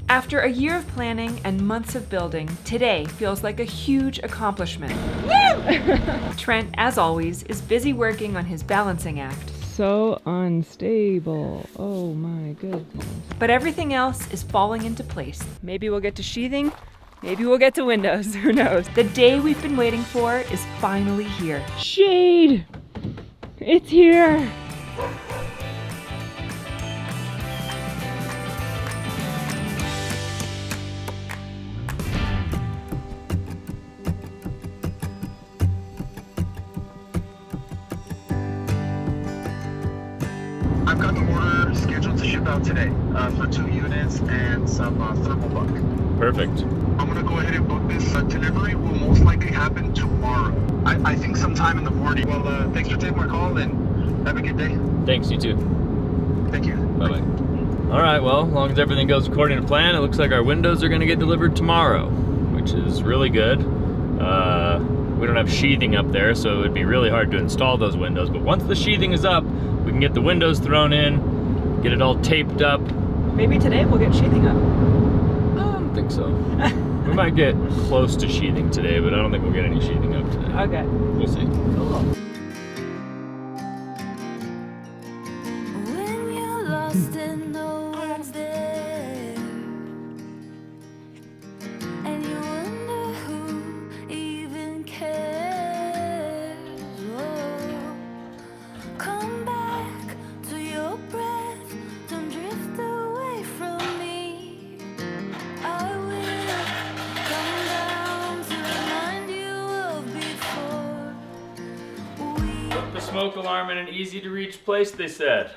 After a year of planning and months of building, today feels like a huge accomplishment. Trent, as always, is busy working on his balancing act. So unstable. Oh my goodness. But everything else is falling into place. Maybe we'll get to sheathing, maybe we'll get to windows, who knows. The day we've been waiting for is finally here. Shade! It's here! I've got the order scheduled to ship out today for 2 units and some thermal buck. Perfect. I'm gonna go ahead and book this. Delivery will most likely happen tomorrow. I think sometime in the morning. Well, thanks for taking my call and have a good day. Thanks, you too. Thank you. Bye-bye. All right, well, as long as everything goes according to plan, it looks like our windows are gonna get delivered tomorrow, which is really good. We don't have sheathing up there, so it would be really hard to install those windows. But once the sheathing is up, we can get the windows thrown in, get it all taped up. Maybe today we'll get sheathing up. I don't think so. We might get close to sheathing today, but I don't think we'll get any sheathing up today. Okay. We'll see. Cool. When you're lost and no one's there, and you wonder who even cares. Oh, come back to your breath, don't drift away from me. I will come down to remind you of before. Put the smoke alarm in an easy to reach place, they said.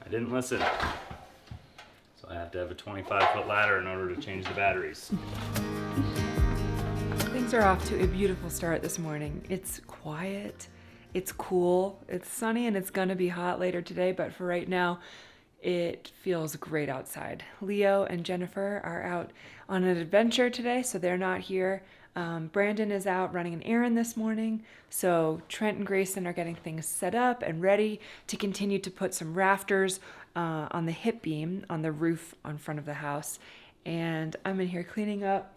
I didn't listen. So I have to have a 25-foot ladder in order to change the batteries. Things are off to a beautiful start this morning. It's quiet, it's cool, it's sunny, and it's gonna be hot later today, but for right now, it feels great outside. Leo and Jennifer are out on an adventure today, so they're not here. Brandon is out running an errand this morning, so Trent and Grayson are getting things set up and ready to continue to put some rafters on the hip beam on the roof on front of the house. And I'm in here cleaning up,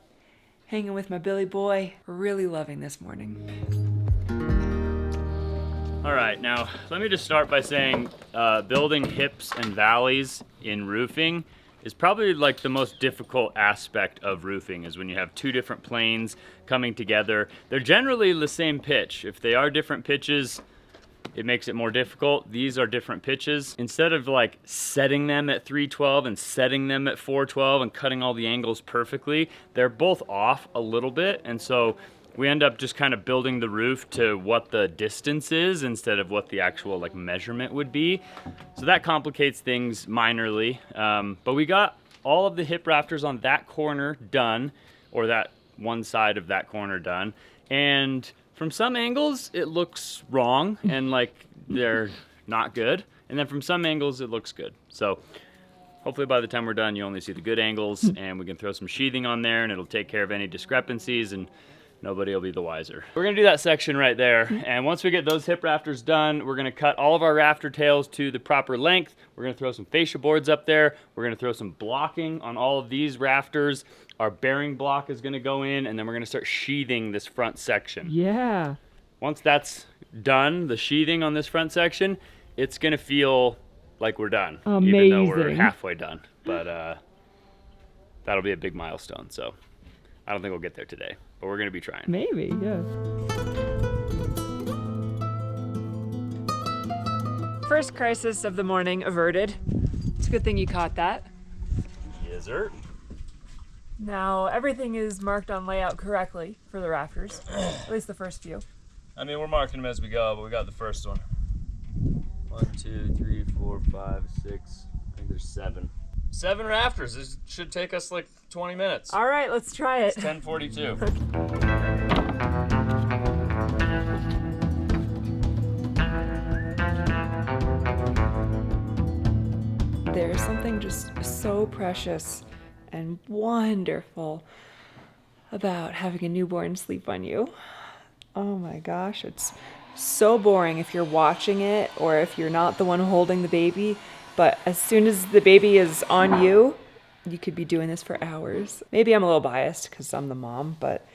hanging with my Billy boy, really loving this morning. All right, now let me just start by saying building hips and valleys in roofing is probably like the most difficult aspect of roofing, is when you have two different planes coming together. They're generally the same pitch. If they are different pitches, it makes it more difficult. These are different pitches. Instead of like setting them at 312 and setting them at 412 and cutting all the angles perfectly, they're both off a little bit, and so we end up just kind of building the roof to what the distance is instead of what the actual like measurement would be. So that complicates things minorly. But we got all of the hip rafters on that corner done, or that one side of that corner done. And from some angles, it looks wrong and like they're not good. And then from some angles, it looks good. So hopefully by the time we're done, you only see the good angles, and we can throw some sheathing on there and it'll take care of any discrepancies, and nobody will be the wiser. We're gonna do that section right there, and once we get those hip rafters done, we're gonna cut all of our rafter tails to the proper length. We're gonna throw some fascia boards up there. We're gonna throw some blocking on all of these rafters. Our bearing block is gonna go in, and then we're gonna start sheathing this front section. Yeah. Once that's done, the sheathing on this front section, it's gonna feel like we're done. Amazing. Even though we're halfway done. But that'll be a big milestone, so I don't think we'll get there today, but we're gonna be trying. Maybe, yeah. First crisis of the morning averted. It's a good thing you caught that. Yes, sir. Now everything is marked on layout correctly for the rafters, at least the first few. I mean, we're marking them as we go, but we got the first one. 1, 2, 3, 4, 5, 6. I think there's 7. 7 rafters. This should take us like 20 minutes. All right, let's try it. It's 10:42. There's something just so precious and wonderful about having a newborn sleep on you. Oh my gosh, it's so boring if you're watching it or if you're not the one holding the baby, but as soon as the baby is on you, You could be doing this for hours. Maybe I'm a little biased because I'm the mom, but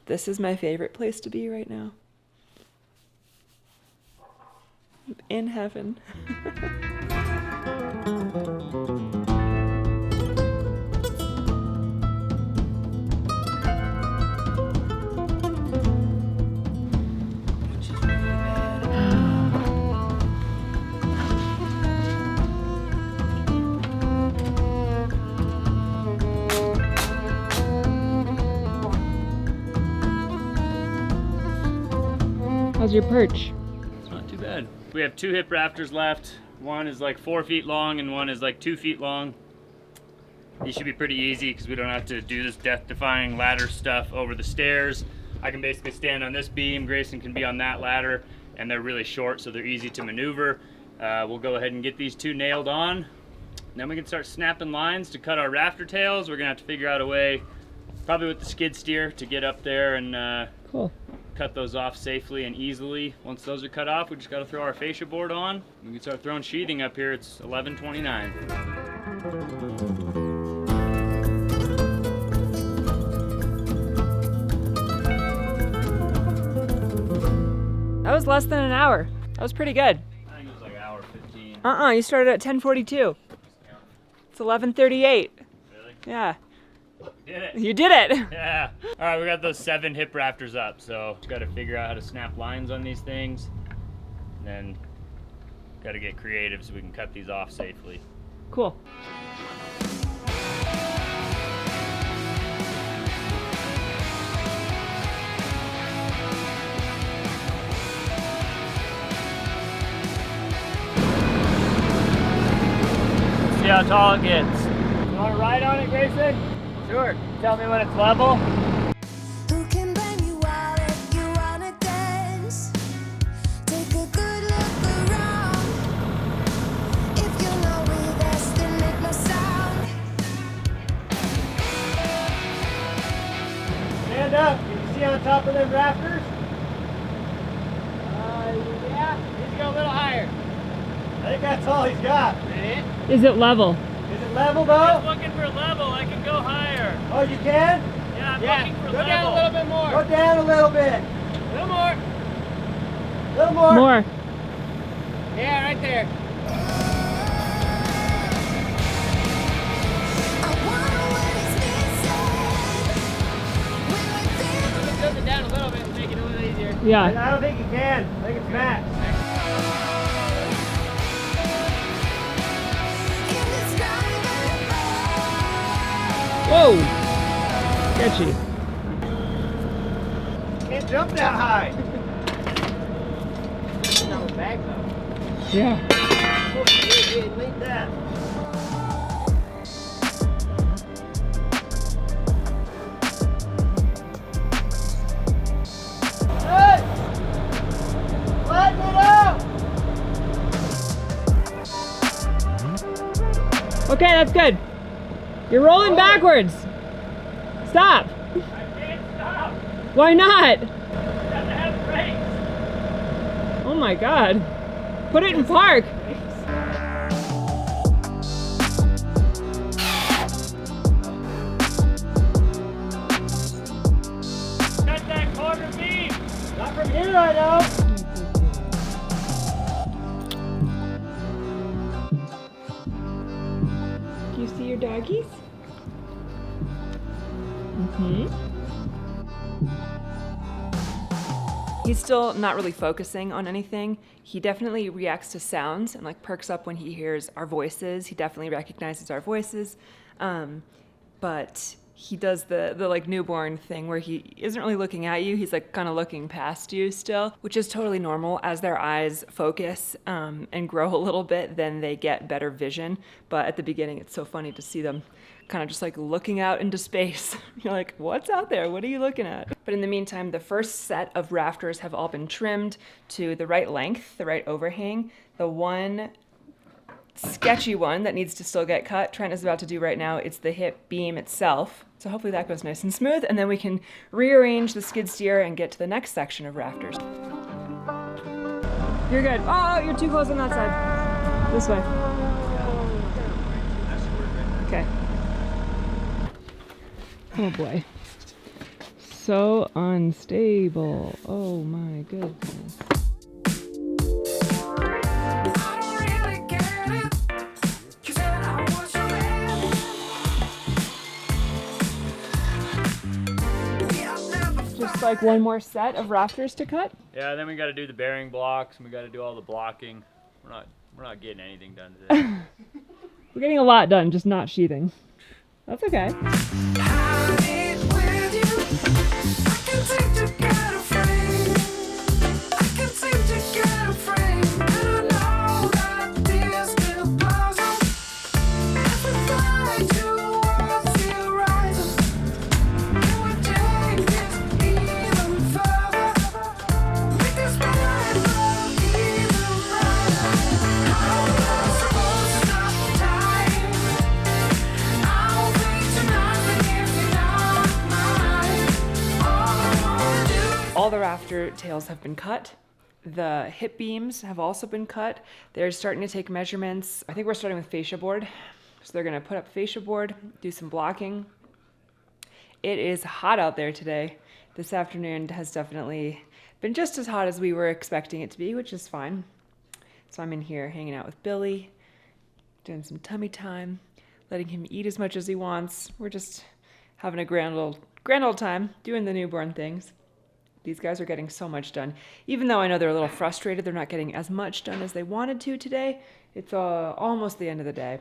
this is my favorite place to be right now. In heaven. How's your perch? It's not too bad. We have 2 hip rafters left. One is like 4 feet long and one is like 2 feet long. These should be pretty easy because we don't have to do this death-defying ladder stuff over the stairs. I can basically stand on this beam, Grayson can be on that ladder, and they're really short so they're easy to maneuver. We'll go ahead and get these 2 nailed on. Then we can start snapping lines to cut our rafter tails. We're gonna have to figure out a way, probably with the skid steer, to get up there and Cool. cut those off safely and easily. Once those are cut off, we just got to throw our fascia board on. We can start throwing sheathing up here. It's 11:29. That was less than an hour. That was pretty good. I think it was like an hour 15. You started at 10:42. It's 11:38. Really? Yeah. Did it. You did it. Yeah. All right, we got those 7 hip rafters up, so just got to figure out how to snap lines on these things. And then got to get creative so we can cut these off safely. Cool. See how tall it gets. You want to ride on it, Grayson? Sure. Tell me when it's level. Who can blame you out if you wanna dance? Take a good look around. If you're not with us, then make no sound. Stand up. Can you see on top of them rafters? Yeah. He's go a little higher. I think that's all he's got. Is it level? Is it level though? I'm looking for level. I can go higher. Oh, you can? Yeah, I'm looking for level. Go down a little bit more. Go down a little bit. A little more. A little more. More. Yeah, right there. I wonder what is missing. Will I feel Tilt it down a little bit and make it a little easier. Yeah. I don't think you can. I think it's max. Whoa. Sketchy. Can't jump that high. No bag though. Yeah. Leave that. Hey! Flatten it out! Okay, that's good. You're rolling backwards. Stop. I can't stop. Why not? You have to have brakes. Oh my god. Put it in park. Cut that corner beam. Not from here, I know. Do you see your doggies? He's still not really focusing on anything. He definitely reacts to sounds and like perks up when he hears our voices. He definitely recognizes our voices. But he does the like newborn thing where he isn't really looking at you. He's like kind of looking past you still, which is totally normal. As their eyes focus and grow a little bit, then they get better vision. But at the beginning, it's so funny to see them kind of just like looking out into space. You're like, what's out there? What are you looking at? But in the meantime, the first set of rafters have all been trimmed to the right length, the right overhang. The one sketchy one that needs to still get cut, Trent is about to do right now, it's the hip beam itself. So hopefully that goes nice and smooth, and then we can rearrange the skid steer and get to the next section of rafters. You're good. Oh, you're too close on that side. This way. Okay. Oh boy. So unstable. Oh my goodness. Just like one more set of rafters to cut. Yeah, then we got to do the bearing blocks, and we got to do all the blocking. We're not getting anything done today. We're getting a lot done, just not sheathing. That's okay. All the rafter tails have been cut. The hip beams have also been cut. They're starting to take measurements. I think we're starting with fascia board. So they're gonna put up fascia board, do some blocking. It is hot out there today. This afternoon has definitely been just as hot as we were expecting it to be, which is fine. So I'm in here hanging out with Billy, doing some tummy time, letting him eat as much as he wants. We're just having a grand old time doing the newborn things. These guys are getting so much done. Even though I know they're a little frustrated, they're not getting as much done as they wanted to today. It's almost the end of the day.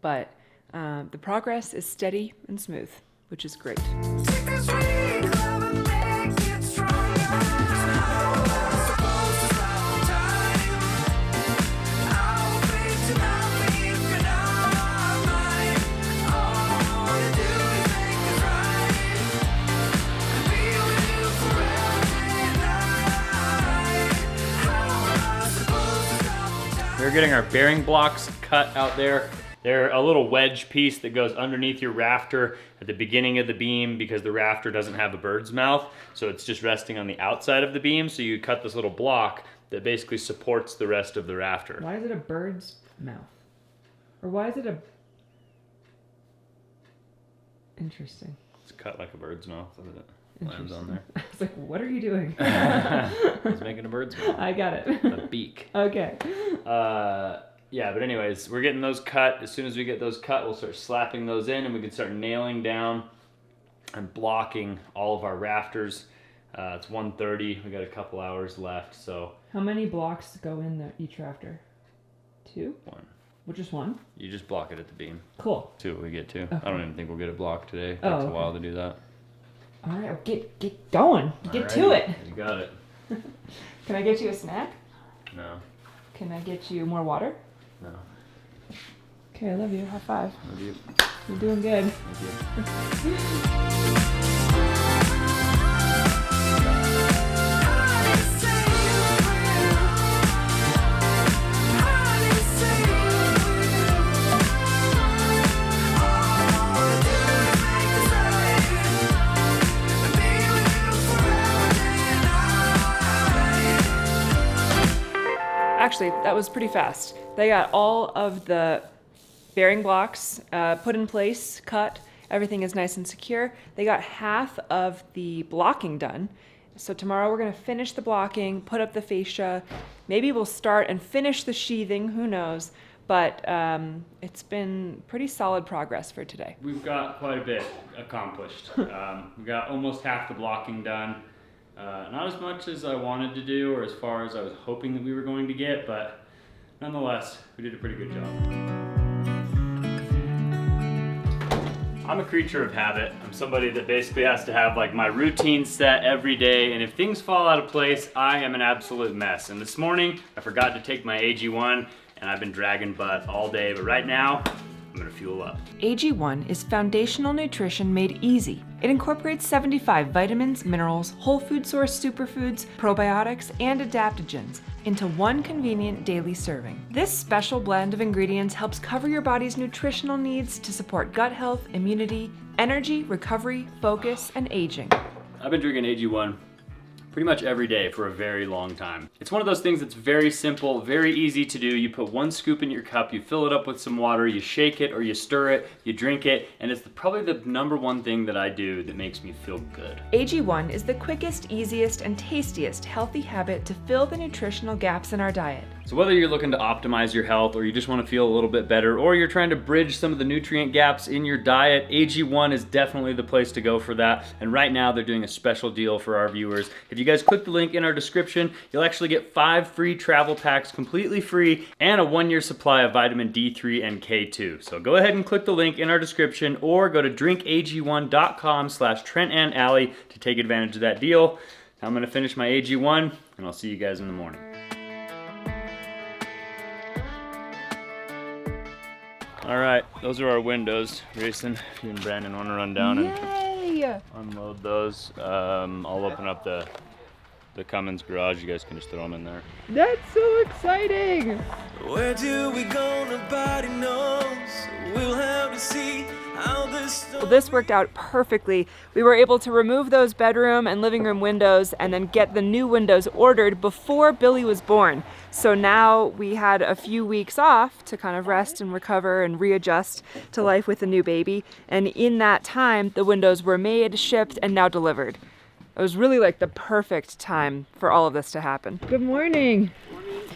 But the progress is steady and smooth, which is great. We're getting our bearing blocks cut out there. They're a little wedge piece that goes underneath your rafter at the beginning of the beam because the rafter doesn't have a bird's mouth, so it's just resting on the outside of the beam. So you cut this little block that basically supports the rest of the rafter. Why is it a bird's mouth? Or why is it a... Interesting. It's cut like a bird's mouth, isn't it? Lands on there. I was like, what are you doing? It's making a bird's mouth. I got it. A beak. Okay. Yeah, but anyways, we're getting those cut. As soon as we get those cut, we'll start slapping those in, and we can start nailing down and blocking all of our rafters. It's 1:30. We got a couple hours left, so. How many blocks go in each rafter? 2? 1. Well, just 1? You just block it at the beam. Cool. 2 we get to. Okay. I don't even think we'll get it blocked today. It Oh, takes a okay. while to do that. All right, get going. Get to Alrighty, it. You got it. Can I get you a snack? No. Can I get you more water? No. Okay, I love you. High five. Love you. You're doing good. Thank you. Actually, that was pretty fast. They got all of the bearing blocks put in place, cut. Everything is nice and secure. They got half of the blocking done. So tomorrow we're gonna finish the blocking, put up the fascia. Maybe we'll start and finish the sheathing, who knows? But it's been pretty solid progress for today. We've got quite a bit accomplished. We got almost half the blocking done. Not as much as I wanted to do or as far as I was hoping that we were going to get, but nonetheless, we did a pretty good job. I'm a creature of habit. I'm somebody that basically has to have like my routine set every day, and if things fall out of place, I am an absolute mess. And this morning, I forgot to take my AG1, and I've been dragging butt all day, but right now, I'm gonna fuel up. AG1 is foundational nutrition made easy. It incorporates 75 vitamins, minerals, whole food source superfoods, probiotics, and adaptogens into one convenient daily serving. This special blend of ingredients helps cover your body's nutritional needs to support gut health, immunity, energy, recovery, focus, and aging. I've been drinking AG1 pretty much every day for a very long time. It's one of those things that's very simple, very easy to do. You put 1 scoop in your cup, you fill it up with some water, you shake it or you stir it, you drink it, and it's probably the #1 thing that I do that makes me feel good. AG1 is the quickest, easiest, and tastiest healthy habit to fill the nutritional gaps in our diet. So whether you're looking to optimize your health or you just want to feel a little bit better or you're trying to bridge some of the nutrient gaps in your diet, AG1 is definitely the place to go for that. And right now they're doing a special deal for our viewers. If you guys click the link in our description, you'll actually get 5 free travel packs completely free and a 1-year supply of vitamin D3 and K2. So go ahead and click the link in our description or go to drinkag1.com/Trent Allie to take advantage of that deal. Now I'm gonna finish my AG1 and I'll see you guys in the morning. All right, those are our windows. Grayson, if you and Brandon want to run down and unload those, I'll open up the Cummins garage. You guys can just throw them in there. That's so exciting! Where do we go? Nobody knows. We'll have to see how this Well, this worked out perfectly. We were able to remove those bedroom and living room windows and then get the new windows ordered before Billy was born. So now we had a few weeks off to kind of rest and recover and readjust to life with a new baby. And in that time, the windows were made, shipped, and now delivered. It was really like the perfect time for all of this to happen. Good morning.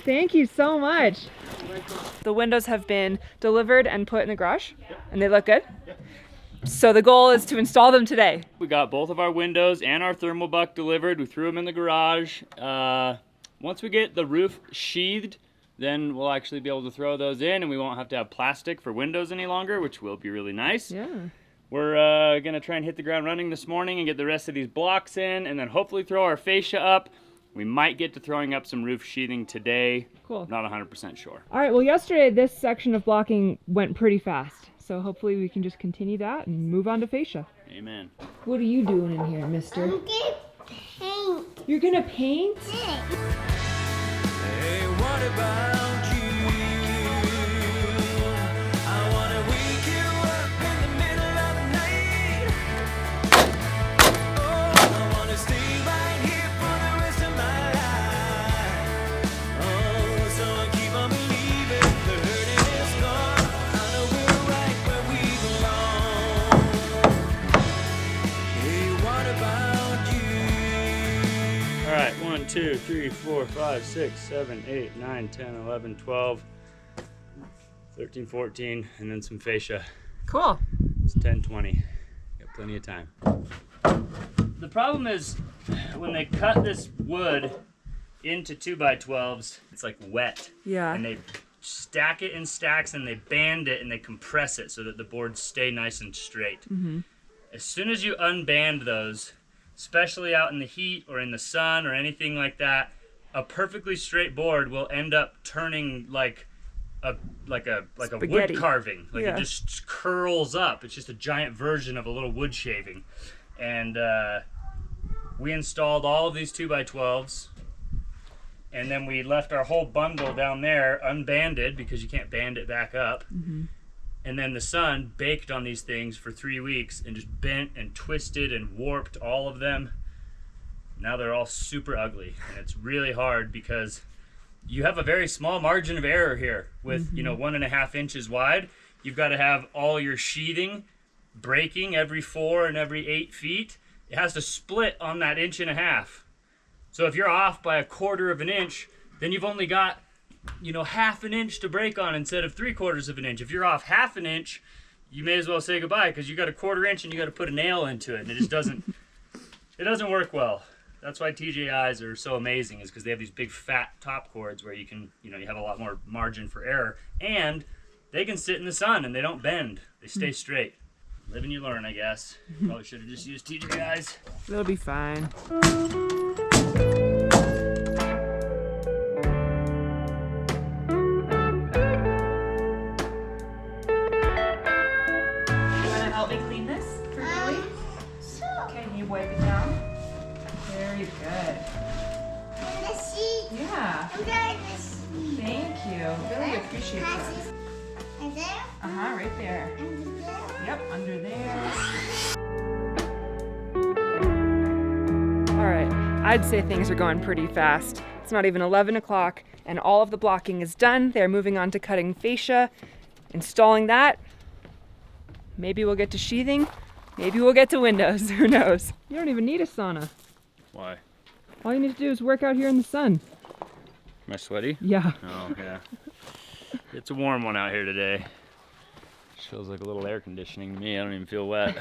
Thank you so much. The windows have been delivered and put in the garage, and they look good. So the goal is to install them today. We got both of our windows and our thermal buck delivered. We threw them in the garage. Once we get the roof sheathed, then we'll actually be able to throw those in and we won't have to have plastic for windows any longer, which will be really nice. Yeah. We're gonna try and hit the ground running this morning and get the rest of these blocks in and then hopefully throw our fascia up. We might get to throwing up some roof sheathing today. Cool. Not 100% sure. All right, well, yesterday this section of blocking went pretty fast. So hopefully we can just continue that and move on to fascia. Amen. What are you doing in here, mister? I'm gonna paint. You're gonna paint? Hey, what about you? I wanna wake you up in the middle of the night. Oh, I wanna stay right here for the rest of my life. Oh, so I keep on believing the hurting is gone. I know we're right where we belong. Hey, what about you? All right, 1, 2, 3, 4, 5, 6, 7, 8, 9, 10, 11, 12, 13, 14, and then some fascia. Cool. It's 10:20. Got plenty of time. The problem is when they cut this wood into 2x12s, it's like wet. Yeah. And they stack it in stacks and they band it and they compress it so that the boards stay nice and straight. Mm-hmm. As soon as you unband those, especially out in the heat or in the sun or anything like that, a perfectly straight board will end up turning like a Spaghetti. wood carving. Like Yeah. it just curls up. It's just a giant version of a little wood shaving. And we installed all of these 2x12s, and then we left our whole bundle down there unbanded because you can't band it back up. Mm-hmm. And then the sun baked on these things for 3 weeks and just bent and twisted and warped all of them. Now they're all super ugly, and it's really hard because you have a very small margin of error here with, you know, 1.5 inches wide. You've got to have all your sheathing breaking every 4 and every 8 feet. It has to split on that 1.5 inches. So if you're off by 1/4 of an inch, then you've only got, you know, 1/2 inch to break on instead of 3/4 of an inch. If you're off 1/2 inch, you may as well say goodbye because you got 1/4 inch and you got to put a nail into it, and it just doesn't. It doesn't work well. That's why TJIs are so amazing, is because they have these big fat top cords where you can, you know, you have a lot more margin for error, and they can sit in the sun and they don't bend. They stay straight. Live and you learn, I guess. Probably should have just used TJIs. It'll be fine. Help me clean this for Billy? Sure. Can you wipe it down? Very good. And the sheet. Yeah. I'm going to see. Thank you. Really appreciate that. And there. Uh-huh, right there. And there. Yep, under there. All right, I'd say things are going pretty fast. It's not even 11 o'clock and all of the blocking is done. They're moving on to cutting fascia, installing that. Maybe we'll get to sheathing. Maybe we'll get to windows. Who knows? You don't even need a sauna. Why? All you need to do is work out here in the sun. Am I sweaty? Yeah. Oh, yeah. It's a warm one out here today. Feels like a little air conditioning to me. I don't even feel wet.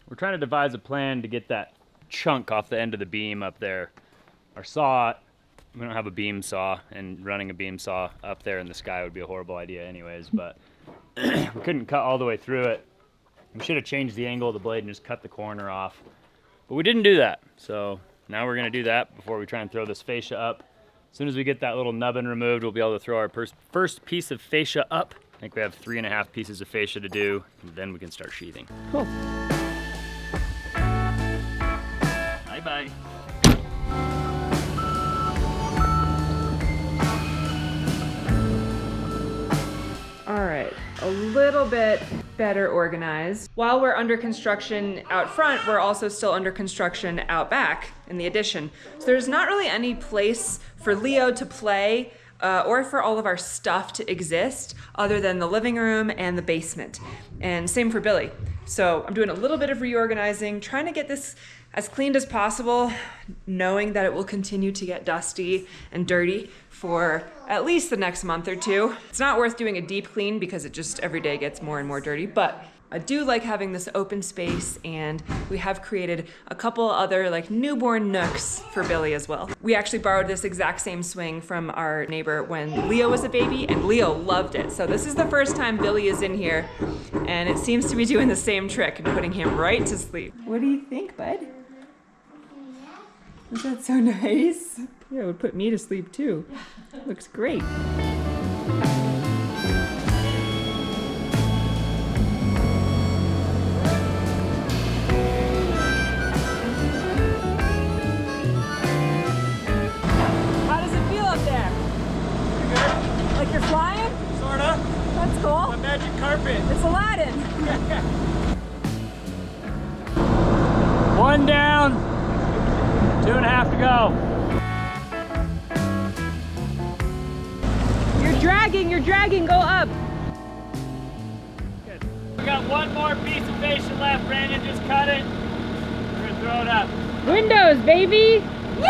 We're trying to devise a plan to get that chunk off the end of the beam up there. Our saw, we don't have a beam saw, and running a beam saw up there in the sky would be a horrible idea anyways, but we couldn't cut all the way through it. We should have changed the angle of the blade and just cut the corner off. But we didn't do that, so now we're gonna do that before we try and throw this fascia up. As soon as we get that little nubbin removed, we'll be able to throw our first piece of fascia up. I think we have 3.5 pieces of fascia to do, and then we can start sheathing. Cool. Bye-bye. All right, a little bit better organized. While we're under construction out front, we're also still under construction out back in the addition. So there's not really any place for Leo to play or for all of our stuff to exist other than the living room and the basement. And same for Billy. So I'm doing a little bit of reorganizing, trying to get this as cleaned as possible, knowing that it will continue to get dusty and dirty for at least the next month or two. It's not worth doing a deep clean because it just every day gets more and more dirty, but I do like having this open space, and we have created a couple other like newborn nooks for Billy as well. We actually borrowed this exact same swing from our neighbor when Leo was a baby, and Leo loved it. So this is the first time Billy is in here, and it seems to be doing the same trick and putting him right to sleep. What do you think, bud? Is that so nice? Yeah, it would put me to sleep too. Looks great. How does it feel up there? Pretty good. Like you're flying? Sorta. That's cool. A magic carpet. It's Aladdin. One down, 2.5 to go. You're dragging, go up. Good. We got one more piece of fascia left. Brandon, just cut it. We're gonna throw it up. Windows, baby. Woo!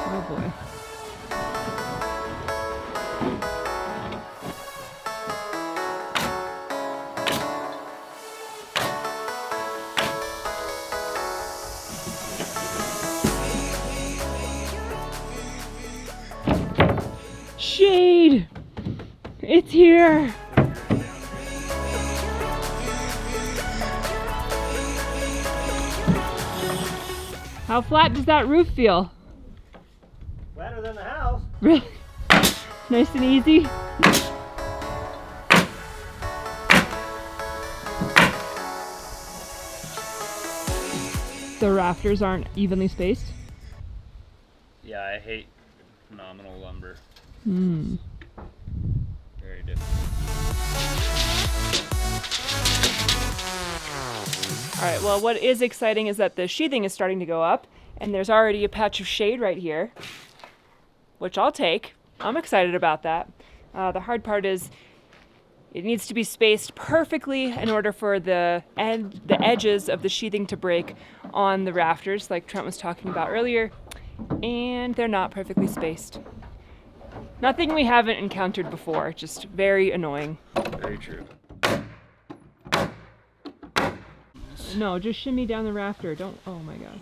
Oh boy. Shade! It's here! How flat does that roof feel? Flatter than the house. Really? Nice and easy? The rafters aren't evenly spaced? Yeah, I hate nominal lumber. Hmm. Very different. All right, well, what is exciting is that the sheathing is starting to go up, and there's already a patch of shade right here, which I'll take. I'm excited about that. The hard part is it needs to be spaced perfectly in order for the edges of the sheathing to break on the rafters, like Trent was talking about earlier, and they're not perfectly spaced. Nothing we haven't encountered before, just very annoying. Very true. No, just shimmy down the rafter. Don't, oh my god.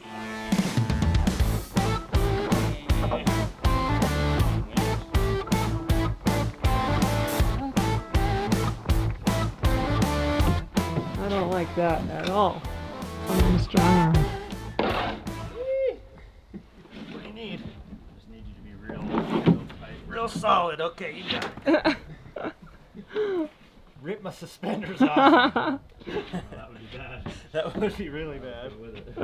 I don't like that at all. I'm a strong arm. What do you need? Just need you to be real tight. Real solid. Okay, you got it. Rip my suspenders off. That would be bad. That would be really bad. With it.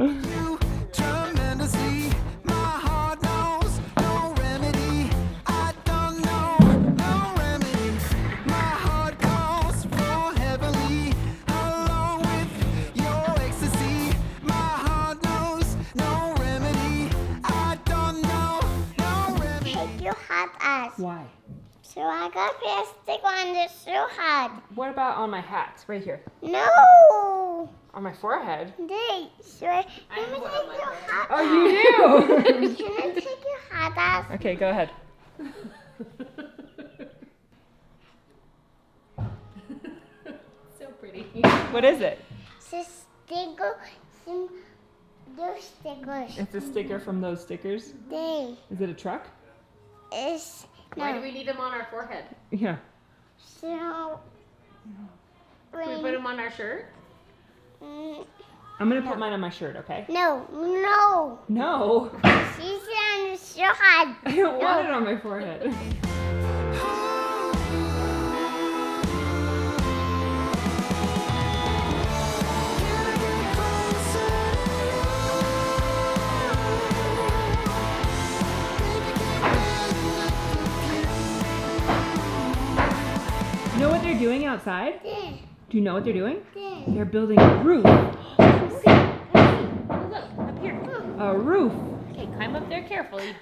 Tremendously, my heart knows no remedy. I don't know no remedy. My heart calls for heavenly, along with your ecstasy. Why? So I got plastic on the so hard. What about on my hat? Right here. No! On my forehead? They, so let me take your hat Oh, you do? Can I take your hat off? Okay, go ahead. So pretty. What is it? It's a sticker, some those stickers. It's a sticker from those stickers. They Is it a truck? is Why do no. we need them on our forehead? Yeah. So Can we put them on our shirt? mm, I'm gonna put mine on my shirt, okay? no, no. No. She's on the so hard. I don't want it on my forehead. You know what they're doing outside? There, Do you know what they're doing? there. They're building a roof. Look, up here. A roof. Okay, climb up there carefully.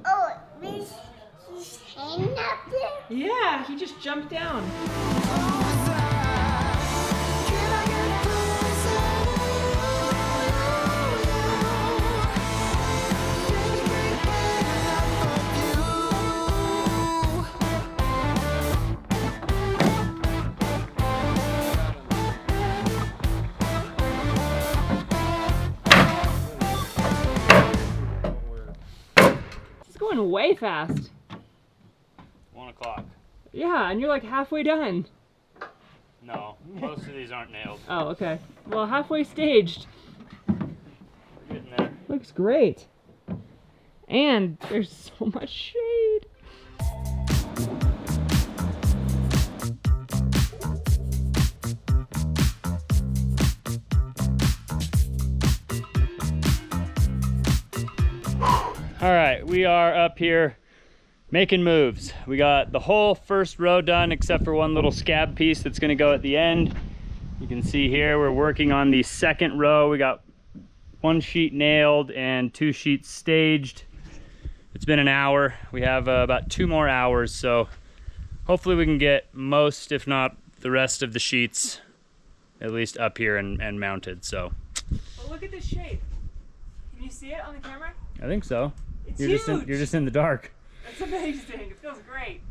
Oh, he's hanging up there. Yeah, he just jumped down. It's going way fast. 1 o'clock. Yeah, and you're like halfway done. No, most of these aren't nailed. Oh, okay. Well, halfway staged. We're getting there. Looks great. And there's so much shade. All right, we are up here making moves. We got the whole first row done except for one little scab piece that's gonna go at the end. You can see here we're working on the second row. We got 1 sheet nailed and 2 sheets staged. It's been an hour. We have about 2 more hours, so hopefully we can get most, if not the rest of the sheets, at least up here and mounted. So Oh, look at this shape. Can you see it on the camera? I think so. It's You're just in the dark. That's amazing. It feels great.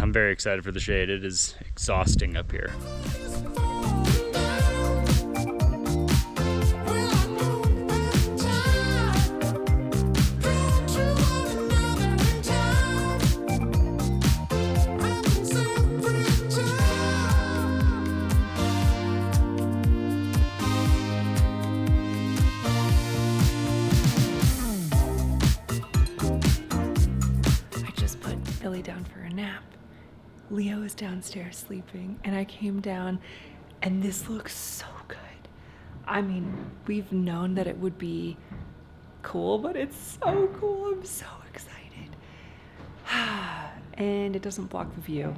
I'm very excited for the shade. It is exhausting up here. I just put Billy down for a nap. Leo is downstairs sleeping, and I came down, and this looks so good. I mean, we've known that it would be cool, but it's so cool. I'm so excited. And it doesn't block the view.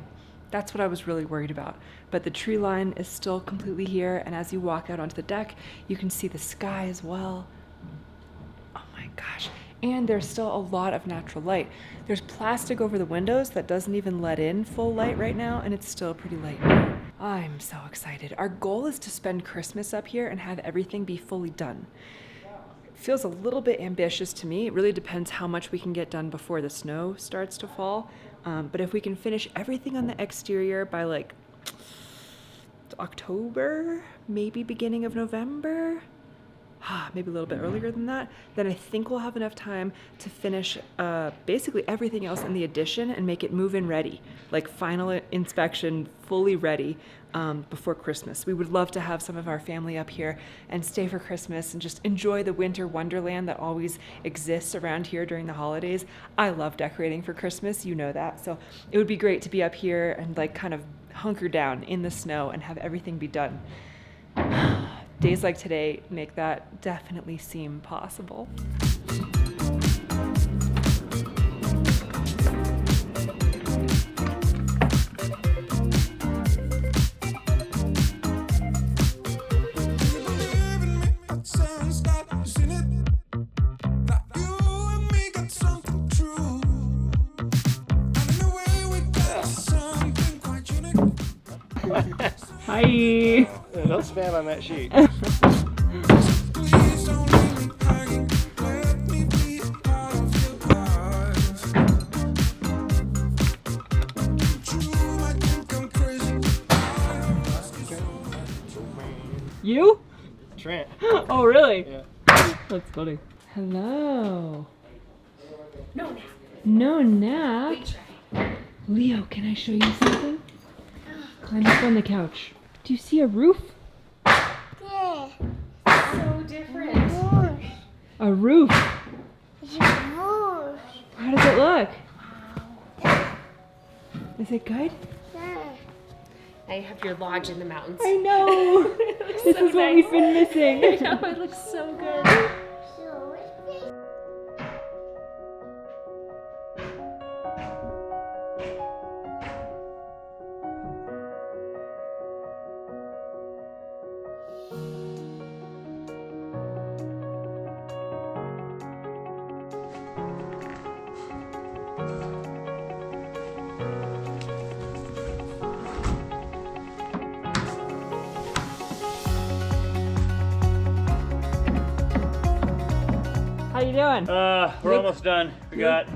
That's what I was really worried about. But the tree line is still completely here, and as you walk out onto the deck, you can see the sky as well. Oh my gosh. And there's still a lot of natural light. There's plastic over the windows that doesn't even let in full light right now, and it's still pretty light. I'm so excited. Our goal is to spend Christmas up here and have everything be fully done. It feels a little bit ambitious to me. It really depends how much we can get done before the snow starts to fall. But if we can finish everything on the exterior by like October, maybe beginning of November, maybe a little bit earlier than that, then I think we'll have enough time to finish basically everything else in the addition and make it move-in ready, like final inspection, fully ready before Christmas. We would love to have some of our family up here and stay for Christmas and just enjoy the winter wonderland that always exists around here during the holidays. I love decorating for Christmas, you know that, so it would be great to be up here and like kind of hunker down in the snow and have everything be done. Days like today make that definitely seem possible. Sun stop, Hi. Yeah, don't spam on that sheet. You? Trent. Oh, really? Yeah. That's funny. Hello. No nap. No nap. We try. Leo, can I show you something? Climb up on the couch. Do you see a roof? Yeah. So different. Bush. A roof. It's a bush. How does it look? Is it good? Yeah. I have your lodge in the mountains. I know. This so is what nice. we've been missing. No, it looks so good. So it's big. How you doing? We're almost done. We got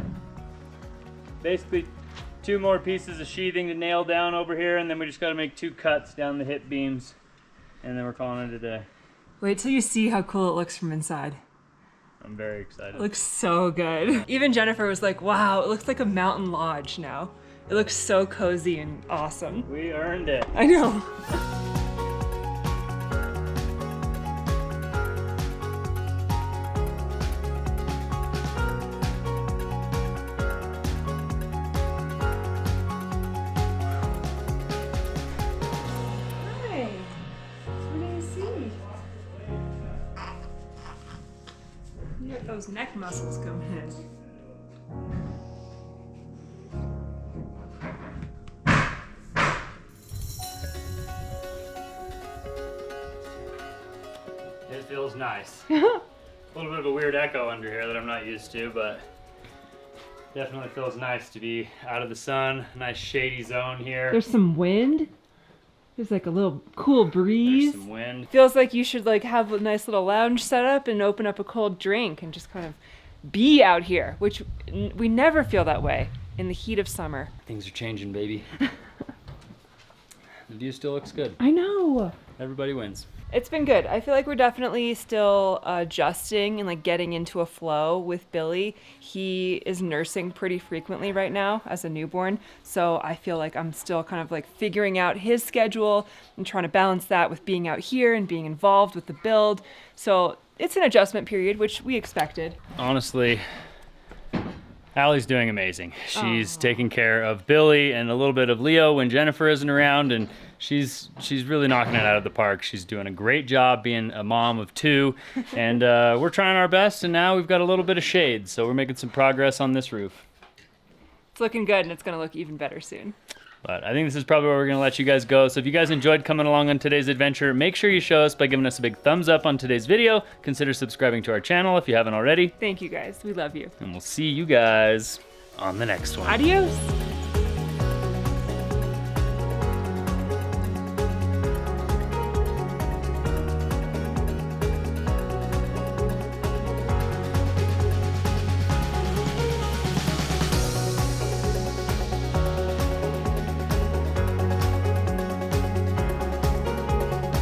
basically 2 more pieces of sheathing to nail down over here, and then we just got to make 2 cuts down the hip beams, and then we're calling it a day. Wait till you see how cool it looks from inside. I'm very excited. It looks so good. Even Jennifer was like, wow, it looks like a mountain lodge now. It looks so cozy and awesome. We earned it. I know. Hi. What do you see? You got those neck muscles coming in. It feels nice. A little bit of a weird echo under here that I'm not used to, but definitely feels nice to be out of the sun. Nice shady zone here. There's some wind. There's like a little cool breeze. There's some wind. Feels like you should like have a nice little lounge set up and open up a cold drink and just kind of be out here, which we never feel that way in the heat of summer. Things are changing, baby. The view still looks good. I know. Everybody wins. It's been good. I feel like we're definitely still adjusting and like getting into a flow with Billy. He is nursing pretty frequently right now as a newborn. So I feel like I'm still kind of like figuring out his schedule and trying to balance that with being out here and being involved with the build. So it's an adjustment period, which we expected. Honestly, Allie's doing amazing. She's taking care of Billy and a little bit of Leo when Jennifer isn't around, and she's really knocking it out of the park. She's doing a great job being a mom of 2, and we're trying our best, and now we've got a little bit of shade, so we're making some progress on this roof. It's looking good, and it's going to look even better soon. But I think this is probably where we're going to let you guys go. So if you guys enjoyed coming along on today's adventure, make sure you show us by giving us a big thumbs up on today's video. Consider subscribing to our channel if you haven't already. Thank you guys. We love you. And we'll see you guys on the next one. Adios.